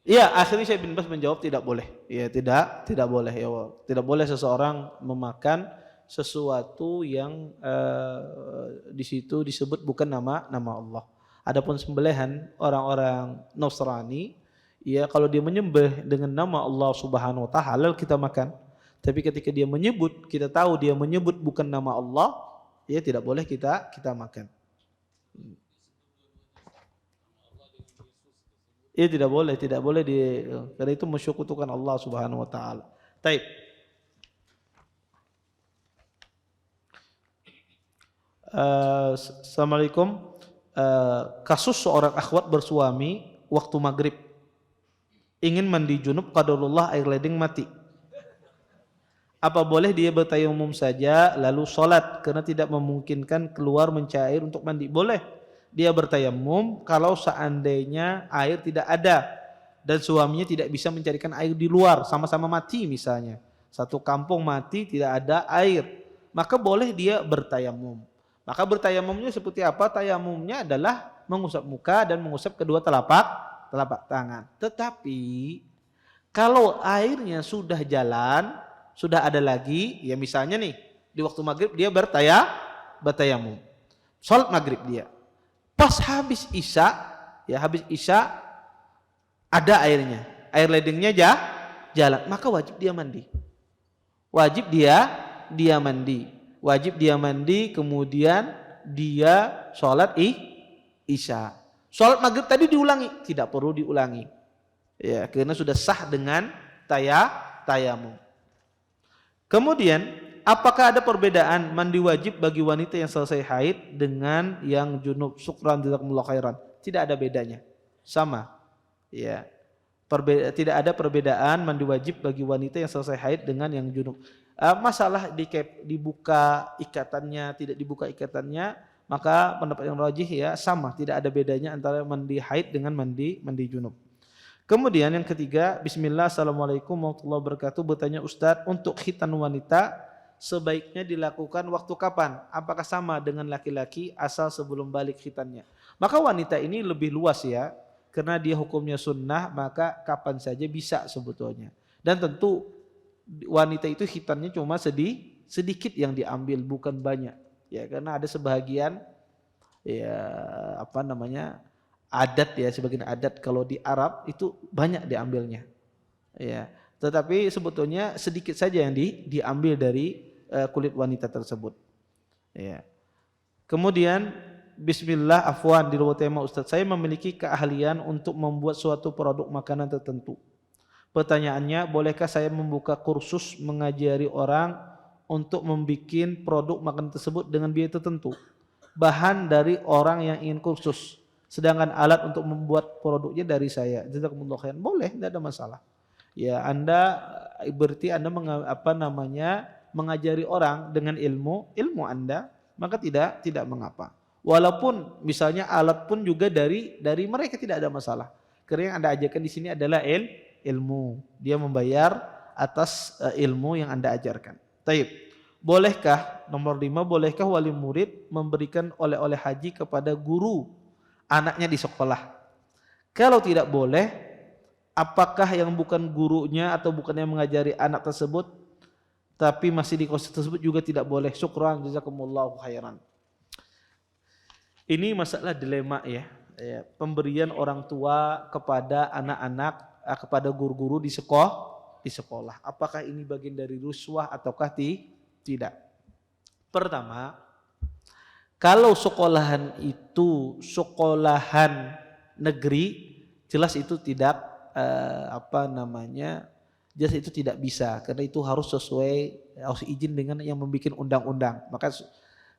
Iya, akhirnya Syekh bin Bas menjawab tidak boleh. Ya, tidak boleh ya. Tidak boleh seseorang memakan sesuatu yang di situ disebut bukan nama Allah. Adapun sembelihan orang-orang Nasrani, ya kalau dia menyembelih dengan nama Allah Subhanahu wa taala halal kita makan. Tapi ketika dia menyebut, kita tahu dia menyebut bukan nama Allah, ya tidak boleh kita makan. Iya tidak boleh karena itu mensyukurukan Allah Subhanahu wa taala. Taib. Assalamualaikum. Kasus seorang akhwat bersuami waktu maghrib ingin mandi junub qadarullah air ledeng mati. Apa boleh dia bertayamum saja lalu sholat karena tidak memungkinkan keluar mencair untuk mandi? Boleh. Dia bertayamum kalau seandainya air tidak ada dan suaminya tidak bisa mencarikan air di luar, sama-sama mati misalnya. Satu kampung mati tidak ada air, maka boleh dia bertayamum. Maka bertayamumnya seperti apa? Tayamumnya adalah mengusap muka dan mengusap kedua telapak tangan. Tetapi kalau airnya sudah jalan, sudah ada lagi, ya misalnya nih di waktu maghrib dia bertayamum, sholat maghrib dia. Pas habis isya ada airnya, air ledengnya jalan, maka wajib dia mandi. Wajib dia mandi, kemudian dia sholat isya. Sholat maghrib tadi diulangi? Tidak perlu diulangi. Ya, karena sudah sah dengan tayamum. Kemudian, apakah ada perbedaan mandi wajib bagi wanita yang selesai haid dengan yang junub? Syukran jazakumullah khairan. Tidak ada bedanya. Sama. Ya. Tidak ada perbedaan mandi wajib bagi wanita yang selesai haid dengan yang junub. Masalah dibuka ikatannya, tidak dibuka ikatannya, maka pendapat yang rajih ya sama, tidak ada bedanya antara mandi haid dengan mandi junub. Kemudian yang ketiga, bismillah, assalamualaikum warahmatullahi wabarakatuh. Bertanya Ustadz, untuk khitan wanita sebaiknya dilakukan waktu kapan? Apakah sama dengan laki-laki asal sebelum balik khitannya? Maka wanita ini lebih luas ya, karena dia hukumnya sunnah, maka kapan saja bisa sebetulnya. Dan tentu wanita itu khitannya cuma sedikit yang diambil, bukan banyak. Ya, karena ada sebahagian adat ya, sebagian adat kalau di Arab itu banyak diambilnya. Ya, tetapi sebetulnya sedikit saja yang diambil dari kulit wanita tersebut. Ya. Kemudian bismillah, afwan di luar tema Ustaz, saya memiliki keahlian untuk membuat suatu produk makanan tertentu. Pertanyaannya, bolehkah saya membuka kursus mengajari orang untuk membuat produk makanan tersebut dengan biaya tertentu? Bahan dari orang yang ingin kursus, sedangkan alat untuk membuat produknya dari saya. Jazakumullah khairan. Boleh, tidak ada masalah. Ya, Anda berarti Anda mengajari orang dengan ilmu Anda, maka tidak mengapa. Walaupun misalnya alat pun juga dari mereka, tidak ada masalah. Karena yang Anda ajarkan di sini adalah ilmu. Dia membayar atas ilmu yang Anda ajarkan. Taib. Bolehkah, nomor 5, bolehkah wali murid memberikan oleh-oleh haji kepada guru anaknya di sekolah? Kalau tidak boleh, apakah yang bukan gurunya atau bukan yang mengajari anak tersebut tapi masih di kos tersebut juga tidak boleh? Syukran jazakumullahu khairan. Ini masalah dilema ya. Pemberian orang tua kepada anak-anak, kepada guru-guru di sekolah. Apakah ini bagian dari ruswah ataukah tidak? Pertama, kalau sekolahan itu sekolahan negeri, jelas itu tidak jelas itu tidak bisa, karena itu harus harus izin dengan yang membuat undang-undang. Maka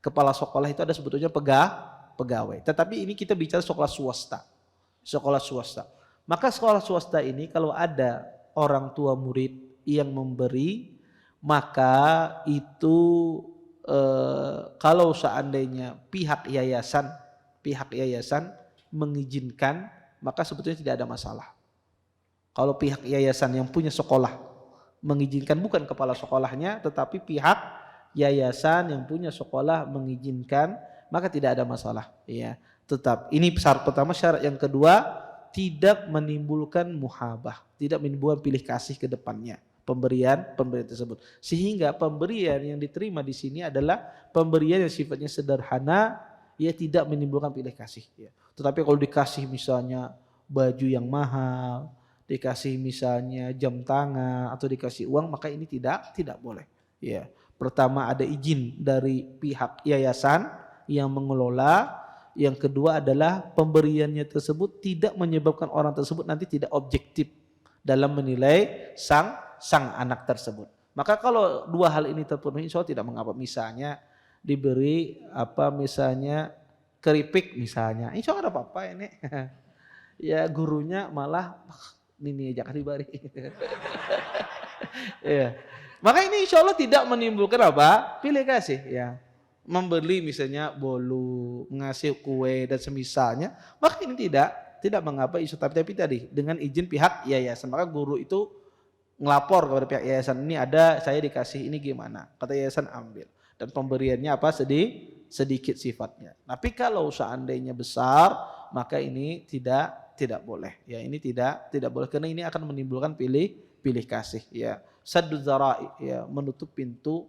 kepala sekolah itu ada sebetulnya pegawai. Tetapi ini kita bicara sekolah swasta. Maka sekolah swasta ini kalau ada orang tua murid yang memberi, maka itu kalau seandainya pihak yayasan mengizinkan, maka sebetulnya tidak ada masalah. Kalau pihak yayasan yang punya sekolah mengizinkan, bukan kepala sekolahnya, tetapi pihak yayasan yang punya sekolah mengizinkan, maka tidak ada masalah. Ya, tetap ini syarat pertama. Syarat yang kedua, tidak menimbulkan muhabah, tidak menimbulkan pilih kasih ke depannya. Pemberian tersebut, sehingga pemberian yang diterima di sini adalah pemberian yang sifatnya sederhana, ya tidak menimbulkan pilih kasih. Ya. Tetapi kalau dikasih misalnya baju yang mahal, dikasih misalnya jam tangan atau dikasih uang, maka ini tidak boleh. Ya, pertama ada izin dari pihak yayasan yang mengelola. Yang kedua adalah pemberiannya tersebut tidak menyebabkan orang tersebut nanti tidak objektif dalam menilai sang anak tersebut. Maka kalau dua hal ini terpenuhi, insya Allah tidak mengapa. Misalnya diberi misalnya keripik misalnya, insya Allah ada apa-apa ini. Ya gurunya malah ini aja diberi. Ya. Maka ini insya Allah tidak menimbulkan pilih kasih. Ya, membeli misalnya bolu, ngasih kue dan semisalnya, maka ini tidak mengapa. Tapi tadi dengan izin pihak yayasan. Maka guru itu ngelapor kepada pihak yayasan, ini ada saya dikasih ini gimana, kata yayasan ambil, dan pemberiannya sedikit sifatnya. Tapi kalau seandainya besar, maka ini tidak boleh. Ya, ini tidak boleh karena ini akan menimbulkan pilih kasih. Ya, saddu dzara'i, ya, menutup pintu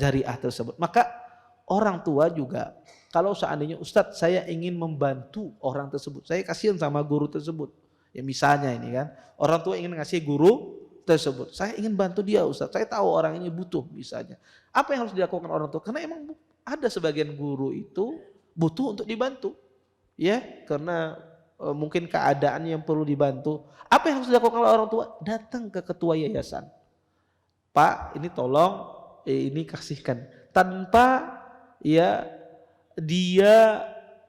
zariah tersebut. Maka orang tua juga, kalau seandainya Ustadz saya ingin membantu orang tersebut, saya kasihan sama guru tersebut. Ya misalnya ini kan, orang tua ingin ngasih guru tersebut, saya ingin bantu dia Ustadz, saya tahu orang ini butuh misalnya. Apa yang harus dilakukan orang tua? Karena emang ada sebagian guru itu butuh untuk dibantu. Ya, karena mungkin keadaan yang perlu dibantu. Apa yang harus dilakukan oleh orang tua? Datang ke ketua yayasan. Pak, ini tolong ini kasihkan. Tanpa ya dia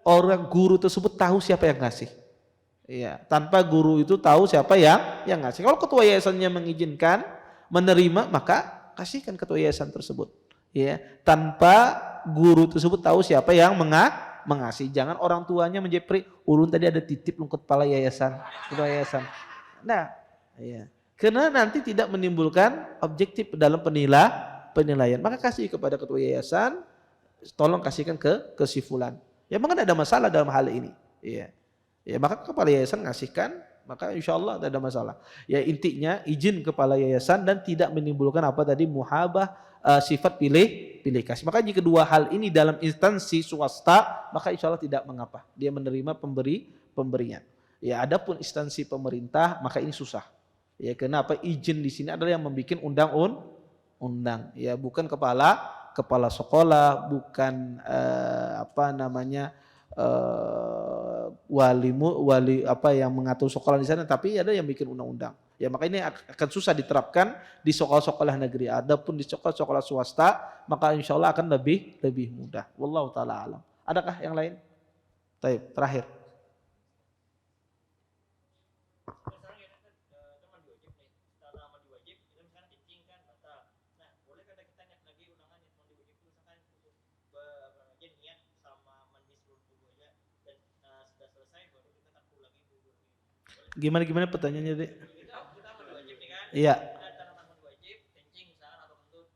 orang guru tersebut tahu siapa yang ngasih. Ya, tanpa guru itu tahu siapa yang ngasih. Kalau ketua yayasannya mengizinkan, menerima, maka kasihkan ketua yayasan tersebut. Ya, tanpa guru tersebut tahu siapa yang mengasih. Jangan orang tuanya menjepri, ulun tadi ada titip lu kepala yayasan, ketua yayasan. Nah, ya. Karena nanti tidak menimbulkan objektif dalam penilaian. Maka kasih kepada ketua yayasan, tolong kasihkan ke si fulan. Ya, memang ada masalah dalam hal ini. Ya. Ya, maka kepala yayasan ngasihkan, maka insya Allah tidak ada masalah. Ya, intinya izin kepala yayasan dan tidak menimbulkan muhabah, sifat pilih kasih. Maka jika kedua hal ini dalam instansi swasta, maka insya Allah tidak mengapa. Dia menerima pemberian. Ya, adapun instansi pemerintah, maka ini susah. Ya, kenapa izin di sini adalah yang membuat undang. Ya, bukan kepala sekolah, bukan wali yang mengatur sekolah di sana, tapi ada yang bikin undang-undang. Ya, maka ini akan susah diterapkan di sekolah-sekolah negeri. Adapun di sekolah-sekolah swasta, maka insya Allah akan lebih mudah. Wallahu taala alam. Adakah yang lain? Baik, terakhir. Gimana pertanyaannya, Dek? Iya.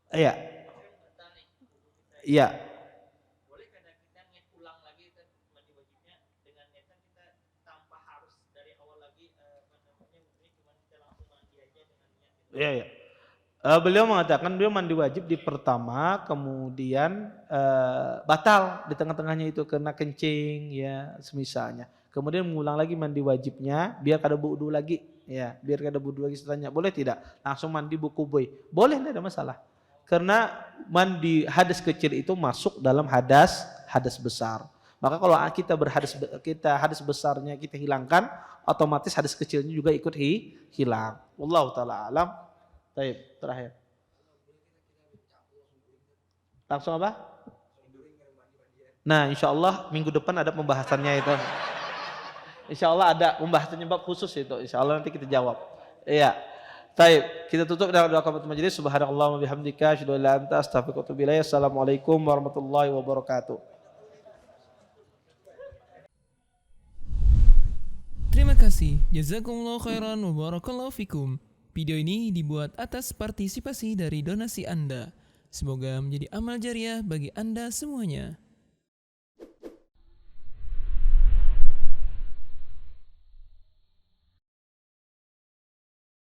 Iya. Iya. Boleh kadang kita niat ulang lagi mandi wajibnya dengan niatan kita tanpa harus dari awal lagi cuma kita langsung mandi aja dengan niat. Iya, iya. Beliau mengatakan beliau mandi wajib di pertama, kemudian batal di tengah-tengahnya itu karena kencing ya semisalnya. Kemudian mengulang lagi mandi wajibnya biar kada wudu lagi ya, biar kada wudu lagi. Saya tanya, boleh tidak langsung mandi buku boy? Boleh, tidak ada masalah. Karena mandi hadas kecil itu masuk dalam hadas besar. Maka kalau kita hadas besarnya kita hilangkan, otomatis hadas kecilnya juga ikut hilang. Wallahu taala alam. Baik, terakhir. Langsung apa? Nah, insya Allah minggu depan ada pembahasannya itu. Insya Allah ada pembahasannya bab khusus itu. Insya Allah nanti kita jawab. Iya. Baik, kita tutup dengan doa kafarat majelis. Subhanallah wa bihamdika, asyhadu an la ilaha illa anta, astaghfiruka wa atubu ilaik. Assalamualaikum warahmatullahi wabarakatuh. Terima kasih. Jazakumullah khairan wa barakallahu fikum. Video ini dibuat atas partisipasi dari donasi Anda. Semoga menjadi amal jariah bagi Anda semuanya.